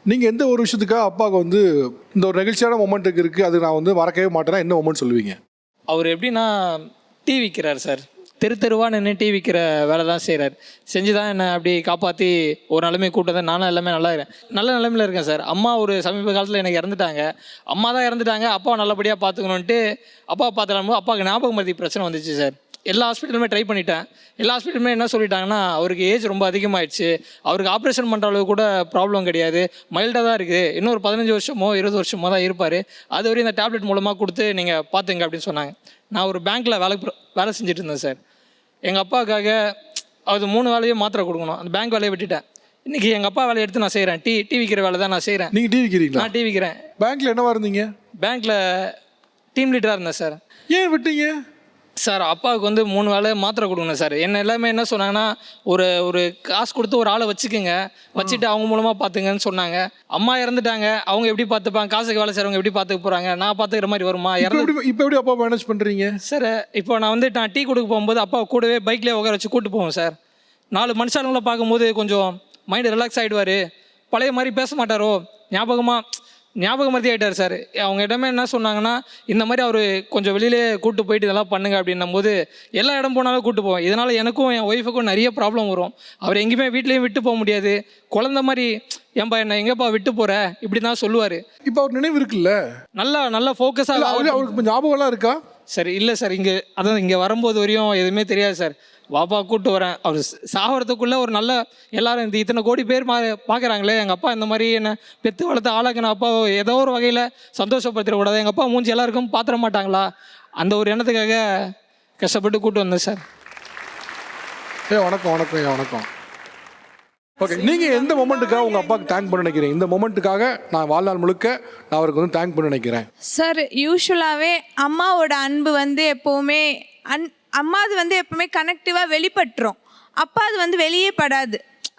நீங்கள் எந்த ஒரு விஷயத்துக்காக அப்பாவுக்கு வந்து இந்த ஒரு நெகிழ்ச்சியான மொமெண்ட்டுக்கு இருக்குது அது நான் வந்து மறக்கவே மாட்டேன்னா என்ன மொமெண்ட் சொல்லுவீங்க? அவர் எப்படின்னா டீ விற்கிறார் சார். தெருவாக நின்று டீ விற்கிற வேலை தான் செய்கிறார். செஞ்சு தான் என்னை அப்படி காப்பாற்றி ஒரு நிலைமை கூட்டு தான் நானும் எல்லாமே நல்லா இருக்கேன், நல்ல நிலைமையில் இருக்கேன் சார். அம்மா ஒரு சமீப காலத்தில் எனக்கு இறந்துட்டாங்க. அம்மா தான் இறந்துட்டாங்க, அப்பாவை நல்லபடியாக பார்த்துக்கணுன்ட்டு அப்பாவை பார்த்துலாம்போது அப்பாவுக்கு ஞாபகம் மருதி பிரச்சனை வந்துச்சு சார். எல்லா ஹாஸ்பிட்டலுமே ட்ரை பண்ணிட்டேன். எல்லா ஹாஸ்பிட்டலுமே என்ன சொல்லிட்டாங்கன்னா, அவருக்கு ஏஜ் ரொம்ப அதிகமாகிடுச்சு, அவருக்கு ஆப்ரேஷன் பண்ணுற அளவுக்கு கூட ப்ராப்ளம் கிடையாது, மைல்டாக தான் இருக்குது, இன்னொரு 15 வருஷமோ 20 வருஷமோ தான் இருப்பார், அது வரையும் இந்த டேப்லெட் மூலமாக கொடுத்து நீங்கள் பார்த்துங்க அப்படின்னு சொன்னாங்க. நான் ஒரு பேங்க்கில் வேலை செஞ்சுட்டு இருந்தேன் சார். எங்கள் அப்பாவுக்காக அது 3 வேலையும் மாத்திரை கொடுக்கணும், அந்த பேங்க் வேலையை விட்டுட்டேன். இன்றைக்கி எங்கள் அப்பா வேலையை எடுத்து நான் செய்கிறேன். டீ விற்கிற வேலை தான் நான் செய்கிறேன். நீங்கள் டீ விற்கிறீங்களா? நான் டீ விற்கிறேன். பேங்க்கில் என்னவா இருந்தீங்க? பேங்க்கில் டீம் லீடராக இருந்தேன் சார். ஏன் விட்டீங்க சார்? அப்பாவுக்கு வந்து 3 வேலை மாத்திரை கொடுக்கணும் சார். என்ன எல்லாமே என்ன சொன்னாங்கன்னா, ஒரு காசு கொடுத்து ஒரு ஆளை வச்சுக்கோங்க, வச்சுட்டு அவங்க மூலமாக பார்த்துங்கன்னு சொன்னாங்க. அம்மா இறந்துட்டாங்க, அவங்க எப்படி பார்த்துப்பாங்க? காசுக்கு வேலை செய்கிறவங்க எப்படி பார்த்துக்க போகிறாங்க? நான் பார்த்துக்கிற மாதிரி வருமா? இப்போ எப்படி அப்பா மேனேஜ் பண்ணுறீங்க சார்? இப்போ நான் டீ கொடுக்க போகும்போது அப்பா கூடவே பைக்லேயே உட்கார வச்சு கூப்பிட்டு போவோம் சார். 4 மனுஷாளுங்களை பார்க்கும்போது கொஞ்சம் மைண்டு ரிலாக்ஸ் ஆகிடுவார். பழைய மாதிரி பேச மாட்டாரோ, ஞாபகம் மருதி ஆகிட்டார் சார். அவங்க இடமே என்ன சொன்னாங்கன்னா, இந்த மாதிரி அவர் கொஞ்சம் வெளியிலே கூப்பிட்டு போயிட்டு இதெல்லாம் பண்ணுங்க அப்படின்னும் போது எல்லா இடம் போனாலும் கூப்பிட்டு போவோம். இதனால் எனக்கும் என் ஒய்ஃபுக்கும் நிறைய ப்ராப்ளம் வரும். அவர் எங்கேயுமே வீட்லேயும் விட்டு போக முடியாது. குழந்த மாதிரி ஏன்பா என்ன எங்கேப்பா விட்டு போகிற இப்படி தான் சொல்லுவார். இப்போ அவர் நினைவு இருக்குல்ல, நல்லா ஃபோக்கஸாக அவருக்கு ஞாபகம்லாம் இருக்கா? சார் இல்லை சார், இங்கே வரும்போது வரையும் எதுவுமே தெரியாது சார். வாப்பா கூப்பிட்டு வரேன், அவர் சாகிறதுக்குள்ளே ஒரு நல்ல எல்லாரும் இந்த இத்தனை கோடி பேர் பார்க்குறாங்களே, எங்கள் அப்பா இந்த மாதிரி என்ன பெற்று வளர்த்து ஆளாக்கின அப்பா ஏதோ ஒரு வகையில் சந்தோஷப்படுத்திடக்கூடாது, எங்கள் அப்பா மூஞ்சி எல்லாருக்கும் பாத்திர மாட்டாங்களா, அந்த ஒரு எண்ணத்துக்காக கஷ்டப்பட்டு கூப்பிட்டு வந்தேன் சார். வணக்கம். ஓகே, நீங்கள் எந்த மொமெண்ட்டுக்காக உங்கள் அப்பாவுக்கு தேங்க் பண்ண நினைக்கிறீங்க? இந்த மொமெண்ட்டுக்காக நான் வாழ்நாள் முழுக்க நான் அவருக்கு வந்து தேங்க் பண்ண நினைக்கிறேன். சார், யூஸ்வலாகவே அம்மாவோட அன்பு வந்து எப்போவுமே அம்மாது வந்து எப்பவுமே கனெக்டிவாக வெளிப்பட்டுரும். அப்பா அது வந்து வெளியே படாது.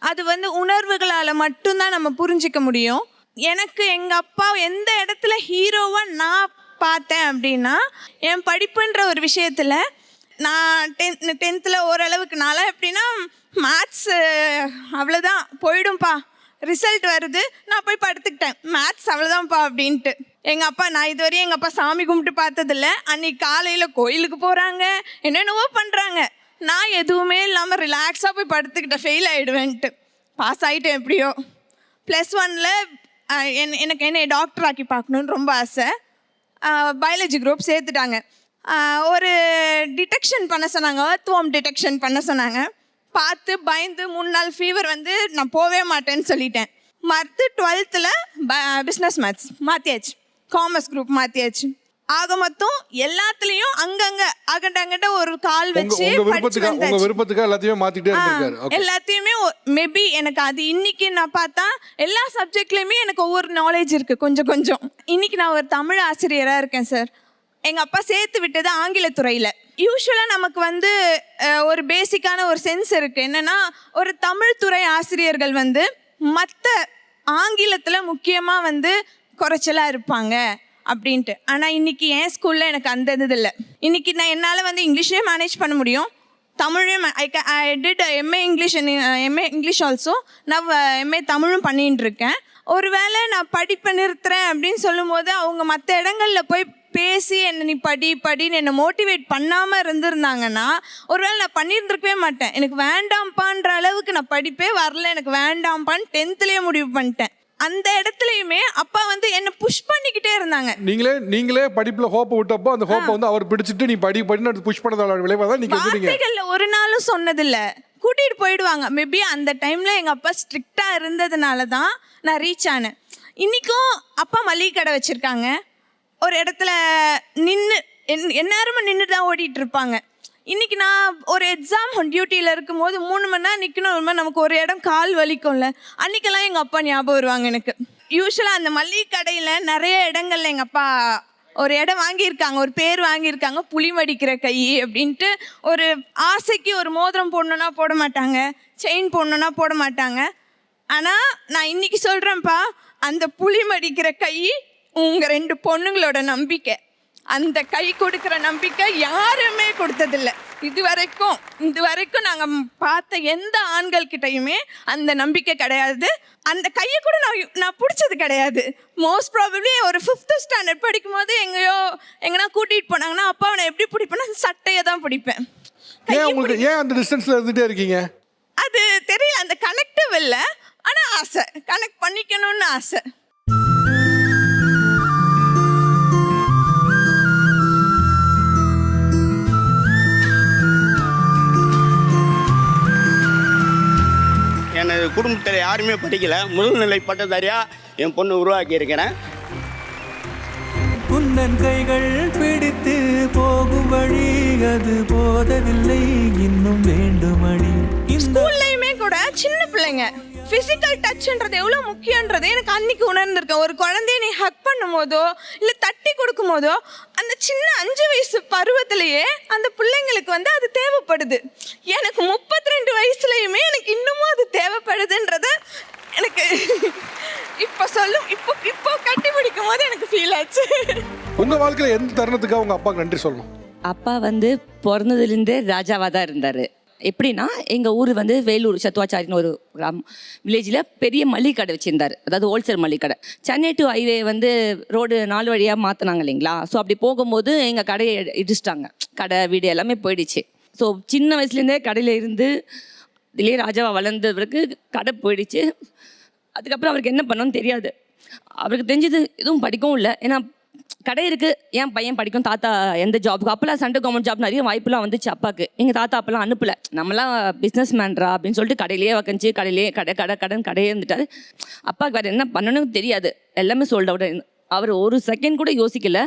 அது வந்து உணர்வுகளால் மட்டும்தான் நம்ம புரிஞ்சிக்க முடியும். எனக்கு எங்கள் அப்பா எந்த இடத்துல ஹீரோவாக நான் பார்த்தேன் அப்படின்னா, என் படிப்புன்ற ஒரு விஷயத்தில் நான் 10th ஓரளவுக்கு நாளாக எப்படின்னா மேத்ஸு அவ்வளோதான் போயிடும்பா, ரிசல்ட் வருது நான் போய் படுத்துக்கிட்டேன், மேத்ஸ் அவ்வளோதான்ப்பா அப்படின்ட்டு. எங்கள் அப்பா, நான் இதுவரையும் எங்கள் அப்பா சாமி கும்பிட்டு பார்த்ததில்ல. அன்றைக்கி காலையில் கோயிலுக்கு போகிறாங்க, என்னென்னவோ பண்ணுறாங்க, நான் எதுவுமே இல்லாமல் ரிலாக்ஸாக போய் படுத்துக்கிட்டேன், ஃபெயில் ஆகிடுவேன்ட்டு. பாஸ் ஆகிட்டேன் எப்படியோ. +1 எனக்கு என்னை டாக்டர் ஆக்கி பார்க்கணுன்னு ரொம்ப ஆசை. பயாலஜி குரூப் சேர்த்துட்டாங்க. ஒரு டிடெக்ஷன் பண்ண சொன்னாங்க, earthworm டிடெக்ஷன் பண்ண சொன்னாங்க. பார்த்து பயந்து 3 நாள் ஃபீவர் வந்து நான் போவே மாட்டேன்னு சொல்லிட்டேன். மறுத்து 12th பிஸ்னஸ் மேத்ஸ் மாற்றியாச்சு, காமர்ஸ் குரூப் மாற்றியாச்சு. ஆக மொத்தம் எல்லாத்துலேயும் அங்கங்கே ஒரு கால் வச்சு எல்லாத்தையுமே மேபி எனக்கு அது இன்னைக்கு நான் பார்த்தா எல்லா சப்ஜெக்ட்லேயுமே எனக்கு ஒவ்வொரு நாலேஜ் இருக்குது கொஞ்சம். இன்னைக்கு நான் ஒரு தமிழ் ஆசிரியராக இருக்கேன் சார். எங்கள் அப்பா சேர்த்து விட்டது ஆங்கிலத்துறையில். யூஸ்வலாக நமக்கு வந்து ஒரு பேசிக்கான ஒரு சென்ஸ் இருக்குது, என்னென்னா ஒரு தமிழ் துறை ஆசிரியர்கள் வந்து மற்ற ஆங்கிலத்தில் முக்கியமாக வந்து குறைச்சலாக இருப்பாங்க அப்படின்ட்டு. ஆனால் இன்றைக்கி என் ஸ்கூலில் எனக்கு அந்த இது இல்லை. இன்றைக்கி நான் என்னால் வந்து இங்கிலீஷ்லேயே மேனேஜ் பண்ண முடியும், தமிழையும் I did MA English also. நான் எம்ஏ தமிழும் பண்ணிகிட்டு இருக்கேன். ஒரு வேளை நான் படிப்பை நிறுத்துறேன் அப்படின்னு சொல்லும் போது அவங்க மற்ற இடங்களில் போய் பேசி என்னை நீ படின்னு என்னை மோட்டிவேட் பண்ணாமல் இருந்திருந்தாங்கன்னா ஒருவேளை நான் பண்ணியிருந்துருக்கவே மாட்டேன். எனக்கு வேண்டாம்ப்பான்ற அளவுக்கு நான் படிப்பே வரல, எனக்கு வேண்டாம்ப்பான்னு 10th முடிவு பண்ணிட்டேன். அந்த இடத்துலையுமே அப்பா வந்து என்னை புஷ் பண்ணிக்கிட்டே இருந்தாங்க. நீங்களே படிப்புல ஹோப்பை விட்டப்போ அந்த ஹோப்பை வந்து அவர் பிடிச்சிட்டு நீ படின்னு புஷ் பண்ணதால விளைவாக தான் நீங்க வார்த்தைகள்ல ஒரு நாளும் சொன்னதில்லை, கூட்டிகிட்டு போயிடுவாங்க. மேபி அந்த டைமில் எங்கள் அப்பா ஸ்ட்ரிக்டாக இருந்ததுனால தான் நான் ரீச் ஆனேன். இன்றைக்கும் அப்பா மளிகை கடை வச்சுருக்காங்க. ஒரு இடத்துல நின்று எந்நேரமும் நின்று தான் ஓடிட்டு இருப்பாங்க. இன்றைக்கி நான் ஒரு எக்ஸாம் டியூட்டியில் இருக்கும்போது 3 மணி நேரம் நிற்கணும், நமக்கு ஒரு இடம் கால் வலிக்கும்ல, அன்றைக்கெல்லாம் எங்கள் அப்பா ஞாபகம் வருவாங்க எனக்கு. யூஸ்வலாக அந்த மளிகை கடையில் நிறைய இடங்கள்ல எங்கள் அப்பா ஒரு இடம் வாங்கியிருக்காங்க, ஒரு பேர் வாங்கியிருக்காங்க, புளி மடிக்கிற கை அப்படின்ட்டு. ஒரு ஆசைக்கு ஒரு மோதிரம் போடணுன்னா போட மாட்டாங்க, செயின் போடணுன்னா போட மாட்டாங்க. ஆனால் நான் இன்றைக்கி சொல்கிறேன்ப்பா, அந்த புளி மடிக்கிற கை உங்கள் 2 பொண்ணுங்களோட நம்பிக்கை. அந்த கை கொடுக்குற நம்பிக்கை யாருமே கொடுத்ததில்ல. இது வரைக்கும் நாங்கள் பார்த்த எந்த ஆண்கள் கிட்டையுமே அந்த நம்பிக்கை கிடையாது. அந்த கையை கூட நான் பிடிச்சது கிடையாது. மோஸ்ட் ப்ராபப்ளி ஒரு 5th ஸ்டாண்டர்ட் படிக்கும் போது எங்கன்னா கூட்டிகிட்டு போனாங்கன்னா அப்பா அவனை எப்படி பிடிப்பேன்னா சட்டையை தான் பிடிப்பேன். ஏன் அந்த டிஸ்டன்ஸில் இருந்துகிட்டே இருக்கீங்க? அது தெரியல, அந்த கனெக்டிவ் இல்லை. ஆனால் ஆசை, கனெக்ட் பண்ணிக்கணும்னு ஆசை. எனது குடும்பத்தில் யாருமே படிக்கலை. முதுநிலை பட்டதாரியாக என் பொண்ணு உருவாக்கியிருக்கிறேன். உந்தன் கைகள் பிடித்து போகும் வழி அது போதவில்லை இன்னும் வேண்டுமடி. ஸ்கூல்லையுமே கூட சின்ன பிள்ளைங்க ஃபிசிக்கல் டச்ன்றது எவ்வளோ முக்கியன்றது எனக்கு அன்னைக்கு உணர்ந்திருக்கேன். ஒரு குழந்தைய நீ ஹக் பண்ணும் போதோ இல்லை தட்டி கொடுக்கும் போதோ அந்த சின்ன 5 வயசு பருவத்திலேயே அந்த பிள்ளைங்களுக்கு வந்து அது தேவைப்படுது. எனக்கு 32 வயசுலையுமே எனக்கு இன்னமும் அது தேவைப்படுதுன்றது எனக்கு இப்போ கட்டி பிடிக்கும் போது எனக்கு ஃபீல் ஆச்சு. உங்கள் வாழ்க்கையில் எந்த தருணத்துக்காக உங்கள் அப்பாவுக்கு நன்றி சொல்லணும்? அப்பா வந்து பிறந்ததுலேருந்தே ராஜாவாக தான் இருந்தார். எப்படின்னா எங்கள் ஊர் வந்து வேலூர் சத்துவாச்சாரின்னு ஒரு வில்லேஜில் பெரிய மளிகை கடை வச்சுருந்தார். அதாவது ஹோல்சேல் மளிகை கடை. சென்னை டு ஹைவே வந்து ரோடு 4 வழியாக மாற்றினாங்க இல்லைங்களா. ஸோ அப்படி போகும்போது எங்கள் கடையை இடிச்சிட்டாங்க. கடை வீடு எல்லாமே போயிடுச்சு. ஸோ சின்ன வயசுலேருந்தே கடையில் இருந்து இதுலேயே ராஜாவாக வளர்ந்தவருக்கு கடை போயிடுச்சு. அதுக்கப்புறம் அவருக்கு என்ன பண்ணணும்னு தெரியாது. அவருக்கு தெரிஞ்சது எதுவும் படிக்கவும் இல்லை. ஏன்னா கடை இருக்குது, ஏன் பையன் படிக்கும், தாத்தா எந்த ஜாபுக்கு அப்போல்லாம் சென்ட்ரல் கவர்மெண்ட் ஜாப் நிறைய வாய்ப்புலாம் வந்துச்சு அப்பாவுக்கு. எங்கள் தாத்தா அப்போல்லாம் அனுப்பலை. நம்மளாம் பிஸ்னஸ் மேன்ரா அப்படின்னு சொல்லிட்டு கடையிலேயே வக்கஞ்சி கடையே இருந்துட்டார். அப்பாவுக்கு வேறு என்ன பண்ணணும்னு தெரியாது. எல்லாமே சோல்ட் அவுட். அவர் ஒரு செகண்ட் கூட யோசிக்கலை.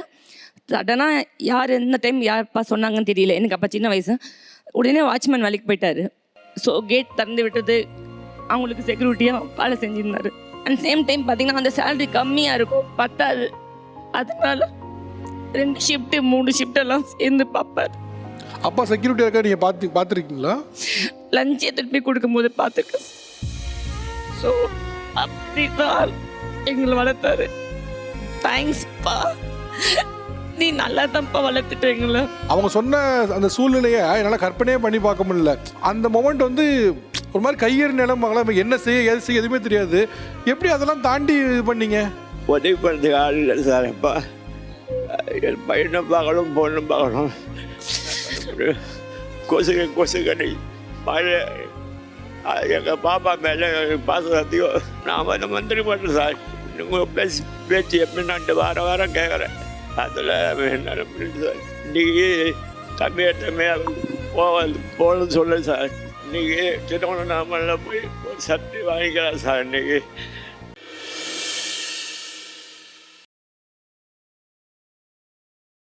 சடனாக யார் என்ன டைம் யார்ப்பா சொன்னாங்கன்னு தெரியல. எனக்கு அப்போ சின்ன வயசு. உடனே வாட்ச்மேன் வேலைக்கு போயிட்டார். ஸோ கேட் திறந்து விட்டது, அவங்களுக்கு செக்யூரிட்டியாக வேலை செஞ்சுருந்தார். அண்ட் சேம் டைம் பார்த்திங்கன்னா அந்த சேலரி கம்மியாக இருக்கும், பத்தாது. அதனால 2 ஷிஃப்ட்டு 3 ஷிஃப்டெல்லாம் சேர்ந்து பார்ப்பார். அப்பா செக்யூரிட்டி இருக்கா நீங்கள் பார்த்துருக்கீங்களா? லஞ்ச் எடுத்துகிட்டு போய் கொடுக்கும்போது பார்த்துருக்கேன். ஸோ அப்படி தான் எங்களை வளர்த்தாரு. தேங்க்ஸ்ப்பா, நீ நல்லா தான்ப்பா வளர்த்துட்டு எங்களை. அவங்க சொன்ன அந்த சூழ்நிலையை என்னால் கற்பனையே பண்ணி பார்க்க முடியல. அந்த மொமெண்ட் வந்து ஒரு மாதிரி கையேறி நிலம் என்ன செய்ய எது செய்ய எதுவுமே தெரியாது. எப்படி அதெல்லாம் தாண்டி இது பண்ணீங்க? உதவி பண்ணுறதுக்கு ஆள் இல்லை சார். அப்பா என் பையனை பார்க்கணும், பொண்ணு பார்க்கணும். கொசுக்கடி மழை எங்கள் பாப்பா மேலே பாசம் அதிகம். நான் வந்து மந்திரி பண்ணுறேன் சார். உங்கள் பேச்சு எப்படி நான் வாரம் கேட்குறேன். அதில் என்ன சார் இன்றைக்கி தம்பியாக போகணும்னு சொல்ல சார். இன்றைக்கி சின்னவனை நாம போய் ஒரு சட்டை வாங்கிக்கலாம் சார். இன்றைக்கி